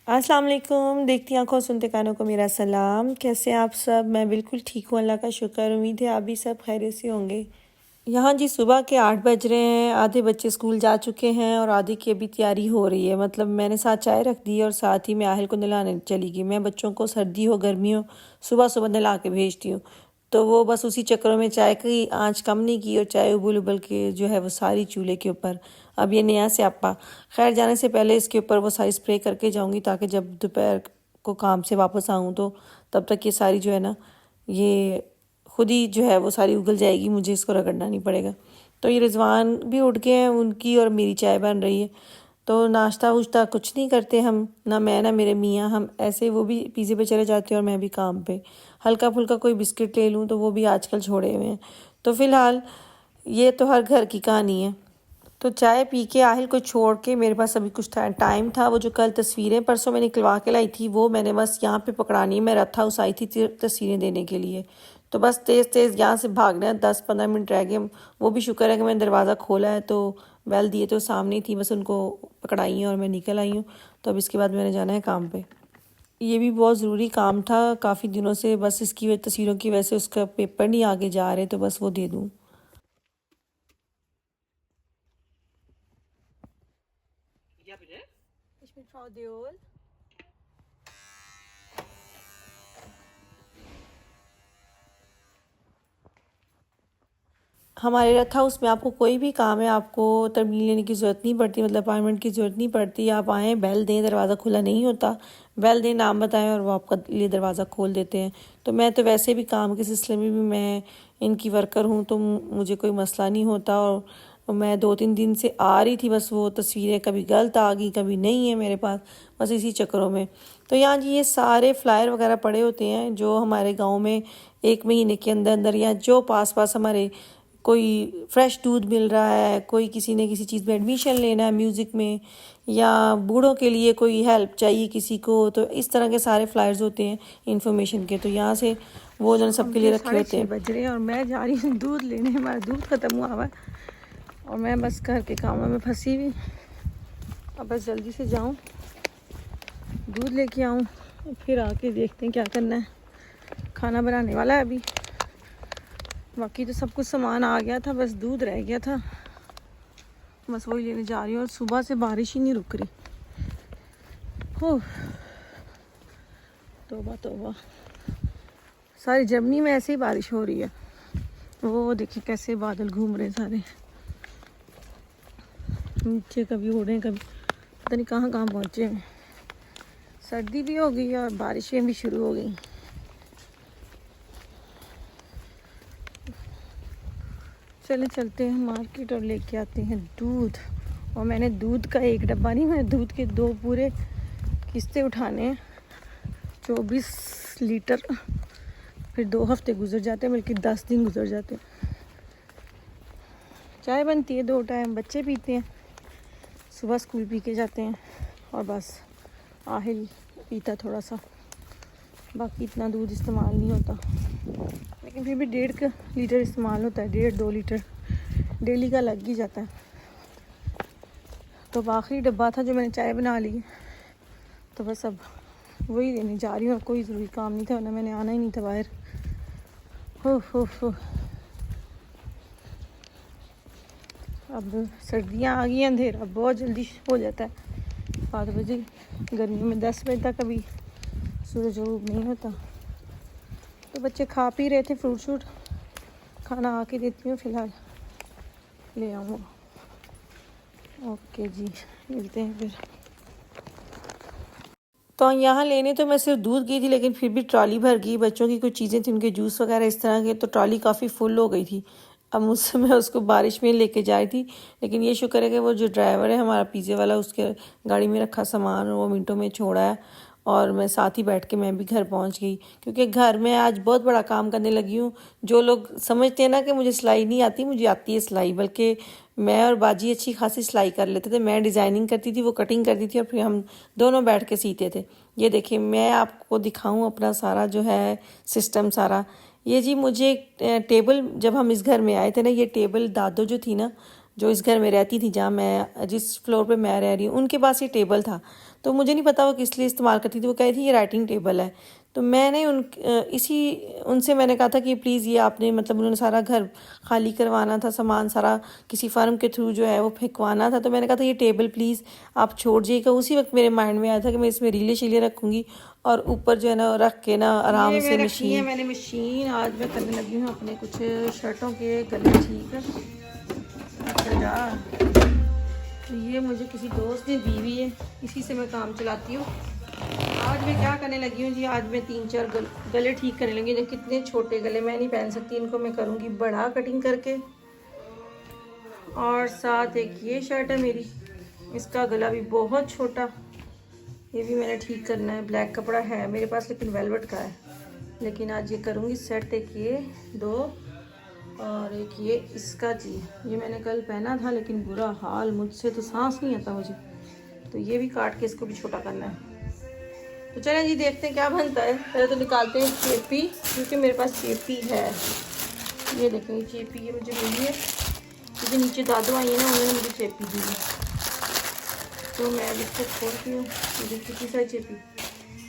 अस्सलाम वालेकुम। देखती आंखों सुनते कानों को मेरा सलाम। कैसे हैं आप सब? मैं बिल्कुल ठीक हूँ, अल्लाह का शुक्र। उम्मीद है आप भी सब खैरियत से होंगे। यहाँ जी सुबह के 8 बज रहे हैं। आधे बच्चे स्कूल जा चुके हैं और आधे की अभी तैयारी हो रही है। मतलब मैंने साथ चाय रख दी और साथ ही मैं आहिल को नहलाने चली गई। मैं बच्चों को सर्दी हो गर्मी हो सुबह सुबह नहला के भेजती हूँ, तो वो बस उसी चक्करों में चाय की आंच कम नहीं की और चाय उबल उबल के जो है वो सारी चूल्हे के ऊपर। अब ये नया स्यापा। खैर, जाने से पहले इसके ऊपर वो सारी स्प्रे करके जाऊंगी ताकि जब दोपहर को काम से वापस आऊँ तो तब तक ये सारी जो है ना, ये खुद ही जो है वो सारी उगल जाएगी, मुझे इसको रगड़ना नहीं पड़ेगा। तो ये रिजवान भी उठ गए हैं, उनकी और मेरी चाय बन रही है। तो नाश्ता उश्ता कुछ नहीं करते हम, ना मैं ना मेरे मियाँ। हम ऐसे, वो भी पीज़े पे चले जाते हैं और मैं भी काम पे। हल्का फुल्का कोई बिस्किट ले लूँ तो वो भी आजकल छोड़े हुए हैं। तो फ़िलहाल ये तो हर घर की कहानी है। तो चाय पी के आहिल को छोड़ के मेरे पास अभी कुछ टाइम था। वो जो कल तस्वीरें परसों मैंने निकलवा के लाई थी वो मैंने बस यहाँ पे पकड़ानी है। मैं रथा उस आई थी तस्वीरें देने के लिए, तो बस तेज़ तेज़ यहाँ से भागना है। 10-15 मिनट रह गए। वो भी शुक्र है कि मैंने दरवाज़ा खोला है तो बैल दिए तो सामने थी, बस उनको पकड़ाई हैं और मैं निकल आई हूँ। तो अब इसके बाद मैंने जाना है काम पे। ये भी बहुत ज़रूरी काम था काफ़ी दिनों से, बस इसकी तस्वीरों की वजह से उसका पेपर नहीं आगे जा रहे, तो बस वो दे दूँ। हमारे रथ हाउस में आपको कोई भी काम है, आपको तरमील लेने की ज़रूरत नहीं पड़ती, मतलब अपॉइंटमेंट की ज़रूरत नहीं पड़ती। आप आएँ, बेल दें, दरवाज़ा खुला नहीं होता। बेल दें, नाम बताएं और वो आपका लिए दरवाज़ा खोल देते हैं। तो मैं तो वैसे भी काम के सिलसिले में भी मैं इनकी वर्कर हूँ, तो मुझे कोई मसला नहीं होता। और मैं 2-3 दिन से आ रही थी, बस वो तस्वीरें कभी गलत आ गई कभी नहीं है मेरे पास, बस इसी चक्करों में। तो यहाँ जी ये सारे फ्लायर वगैरह पड़े होते हैं जो हमारे गाँव में 1 महीने के अंदर अंदर, या जो पास पास हमारे कोई फ्रेश दूध मिल रहा है, कोई किसी ने किसी चीज़ में एडमिशन लेना है म्यूज़िक में, या बूढ़ों के लिए कोई हेल्प चाहिए किसी को, तो इस तरह के सारे फ्लायर्स होते हैं इन्फॉर्मेशन के। तो यहाँ से वो जो सबके लिए रखे होते हैं। बज रहे हैं और मैं जा रही हूँ दूध लेने। हमारा दूध ख़त्म हुआ हुआ है और मैं बस घर के कामों में फंसी हुई। अब बस जल्दी से जाऊँ, दूध लेके आऊँ, फिर आके देखते हैं क्या करना है। खाना बनाने वाला है अभी, बाकी तो सब कुछ सामान आ गया था, बस दूध रह गया था, बस वही लेने जा रही हूँ। और सुबह से बारिश ही नहीं रुक रही। हो तौबा तौबा, सारी जर्मनी में ऐसे ही बारिश हो रही है। वो देखिए कैसे बादल घूम रहे हैं सारे नीचे, कभी उड़ रहे हैं कभी पता नहीं कहाँ कहाँ पहुँचे हैं। सर्दी भी हो गई और बारिशें भी शुरू हो गई। चले चलते हैं मार्केट और लेके आते हैं दूध। और मैंने दूध का 1 डब्बा नहीं, मैंने दूध के 2 पूरे किस्ते उठाने हैं, 24 लीटर। फिर 2 हफ्ते गुजर जाते हैं, बल्कि 10 दिन गुजर जाते हैं। चाय बनती है 2 टाइम, बच्चे पीते हैं, सुबह स्कूल पी के जाते हैं और बस आहिल पीता थोड़ा सा, बाकी इतना दूध इस्तेमाल नहीं होता। लेकिन फिर भी 1.5 लीटर इस्तेमाल होता है, 1.5-2 लीटर डेली का लग ही जाता है। तो आखिरी डब्बा था जो मैंने चाय बना ली, तो बस अब वही लेने जा रही हूँ। कोई ज़रूरी काम नहीं था, वरना मैंने आना ही नहीं था बाहर। हो अब सर्दियाँ आ गई, अंधेरा बहुत जल्दी हो जाता है। 7 बजे, गर्मियों में 10 बजे तक अभी सूरज ग़ुरूब नहीं होता। तो बच्चे खा पी रहे थे, फ्रूट शूट खाना आके देती हूँ, फ़िलहाल ले आऊँगा। ओके जी, मिलते हैं फिर। तो यहाँ लेने तो मैं सिर्फ दूध गई थी, लेकिन फिर भी ट्रॉली भर गई। बच्चों की कुछ चीज़ें थी, उनके जूस वगैरह इस तरह के, तो ट्रॉली काफ़ी फुल हो गई थी। अब मुझसे मैं उसको बारिश में लेके जा रही थी, लेकिन ये शुक्र है कि वो जो ड्राइवर है हमारा पिज़्ज़े वाला, उसके गाड़ी में रखा सामान वो मिनटों में छोड़ा है और मैं साथ ही बैठ के मैं भी घर पहुंच गई। क्योंकि घर में आज बहुत बड़ा काम करने लगी हूँ। जो लोग समझते हैं ना कि मुझे सिलाई नहीं आती, मुझे आती है सिलाई, बल्कि मैं और बाजी अच्छी खासी सिलाई कर लेते थे। मैं डिज़ाइनिंग करती थी, वो कटिंग करती थी और फिर हम दोनों बैठ के सीते थे। ये देखिए, मैं आपको दिखाऊं अपना सारा जो है सिस्टम सारा। ये जी मुझे टेबल, जब हम इस घर में आए थे ना, ये टेबल दादो जो थी ना, जो इस घर में रहती थी, जहाँ मैं जिस फ्लोर पे मैं रह रही हूँ, उनके पास ये टेबल था। तो मुझे नहीं पता वो किस लिए इस्तेमाल करती थी। वो कह रही थी ये राइटिंग टेबल है। तो मैंने उनसे मैंने कहा था कि प्लीज़ ये आपने मतलब उन्होंने सारा घर खाली करवाना था, सामान सारा किसी फर्म के थ्रू जो है वो फेंकवाना था। तो मैंने कहा था ये टेबल प्लीज़ आप छोड़ जाइएगा। उसी वक्त मेरे माइंड में आया था कि मैं इसमें रीले शीले रखूँगी और ऊपर जो है ना रख के ना आराम से मशीन। मैंने मशीन आज मैं करने लगी हूँ अपने कुछ शर्टों के गले ठीक है। तो ये मुझे किसी दोस्त ने दी हुई है, इसी से मैं काम चलाती हूँ। आज मैं क्या करने लगी हूँ जी, आज मैं 3-4 गले ठीक करने लगी। जो कितने छोटे गले मैं नहीं पहन सकती, इनको मैं करूँगी बड़ा कटिंग करके। और साथ एक ये शर्ट है मेरी, इसका गला भी बहुत छोटा, ये भी मैंने ठीक करना है। ब्लैक कपड़ा है मेरे पास लेकिन वेलवेट का है, लेकिन आज ये करूँगी सेट। एक ये 2 और एक ये इसका जी, ये मैंने कल पहना था लेकिन बुरा हाल, मुझसे तो सांस नहीं आता मुझे। तो ये भी काट के इसको भी छोटा करना है। तो चलें जी देखते हैं क्या बनता है। पहले तो निकालते हैं चेपी, क्योंकि मेरे पास चेपी है। ये देखें चेपी ये मुझे मिली है, क्योंकि नीचे दादू आई है ना, उन्होंने मुझे चेपी दी है। तो मैं अब इसको खोलती हूँ। मुझे किसी सारी चेपी,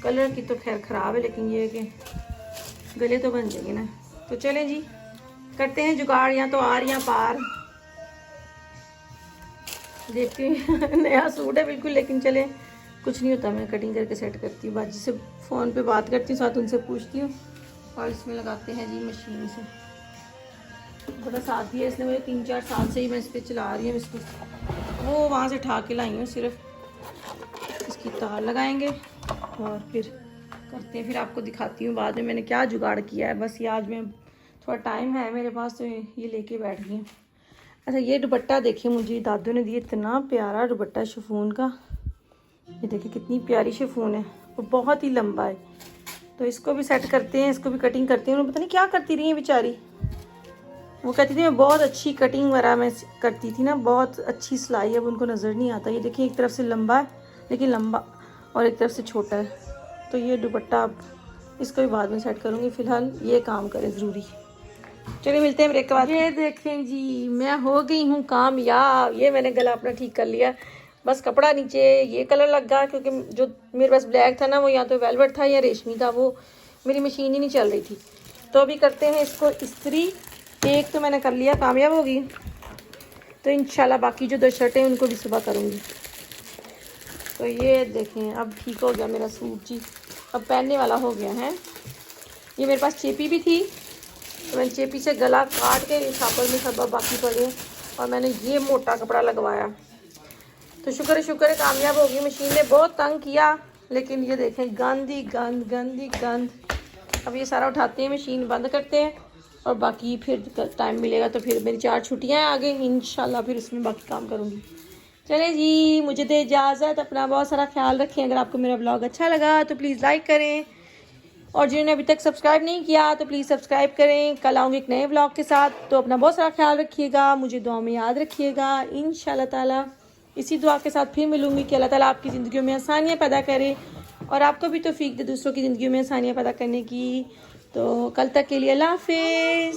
कलर की तो खैर ख़राब है, लेकिन ये है कि गले तो बन जाएंगे ना। तो चलें जी करते हैं जुगाड़, या तो आर या पार, देखती हूँ। नया सूट है बिल्कुल, लेकिन चले कुछ नहीं होता। मैं कटिंग करके सेट करती हूँ, बाजी से फ़ोन पे बात करती हूँ, साथ उनसे पूछती हूँ और इसमें लगाते हैं जी मशीन से। बड़ा साथ ही है इसने मुझे, 3-4 साल से ही मैं इस पर चला रही हूँ इसको। वो वहाँ से उठा के लाई हूँ, सिर्फ इसकी तार लगाएंगे और फिर करते हैं। फिर आपको दिखाती हूँ बाद में मैंने क्या जुगाड़ किया है। बस ये आज मैं थोड़ा टाइम है मेरे पास, तो ये लेके बैठ गई हूँ। अच्छा ये दुपट्टा देखिए, मुझे दादू ने दिया, इतना प्यारा दुपट्टा शिफॉन का। ये देखिए कितनी प्यारी शिफॉन है और बहुत ही लंबा है। तो इसको भी सेट करते हैं, इसको भी कटिंग करते हैं। पता नहीं क्या करती रही है बेचारी, वो कहती थी मैं बहुत अच्छी कटिंग वगैरह मैं करती थी ना, बहुत अच्छी सिलाई। अब उनको नज़र नहीं आता। ये देखिए एक तरफ से लंबा है लेकिन लंबा, और एक तरफ से छोटा है। तो ये दुपट्टा अब इसको भी बाद में सेट करूँगी, फ़िलहाल ये काम करे ज़रूरी। चलिए मिलते हैं ब्रेक के बाद। ये देखें जी मैं हो गई हूँ कामयाब। ये मैंने गला अपना ठीक कर लिया, बस कपड़ा नीचे ये कलर लग गया, क्योंकि जो मेरे पास ब्लैक था ना, वो या तो वेलवेट था या रेशमी था, वो मेरी मशीन ही नहीं चल रही थी। तो अभी करते हैं इसको इस्त्री। एक तो मैंने कर लिया, कामयाब होगी। तो इंशाल्लाह बाकी जो 2 शर्टें हैं उनको भी सुबह करूँगी। तो ये देखें अब ठीक हो गया मेरा सूट जी, अब पहनने वाला हो गया है। ये मेरे पास चेपी भी थी, तो मैंने चेपी से गला काट के छापर में सब बाकी पड़े, और मैंने ये मोटा कपड़ा लगवाया। तो शुक्र है कामयाब होगी। मशीन ने बहुत तंग किया, लेकिन ये देखें गंदी गंद। अब ये सारा उठाते हैं, मशीन बंद करते हैं, और बाकी फिर टाइम मिलेगा तो फिर मेरी 4 छुट्टियाँ हैं आगे, इंशाल्लाह फिर उसमें बाकी काम करूँगी। चलें जी मुझे दे इजाज़त, अपना बहुत सारा ख्याल रखें। अगर आपको मेरा ब्लॉग अच्छा लगा तो प्लीज़ लाइक करें, और जिन्होंने अभी तक सब्सक्राइब नहीं किया तो प्लीज़ सब्सक्राइब करें। कल आऊँगी एक नए ब्लॉग के साथ, तो अपना बहुत सारा ख्याल रखिएगा, मुझे दुआ में याद रखिएगा। इंशाल्लाह ताला इसी दुआ के साथ फिर मिलूँगी कि अल्लाह ताला आपकी ज़िंदगी में आसानियाँ पैदा करे, और आपको भी तौफीक दे दूसरों की ज़िंदगी में आसानियाँ पैदा करने की। तो कल तक के लिए अल्लाह हाफिज़।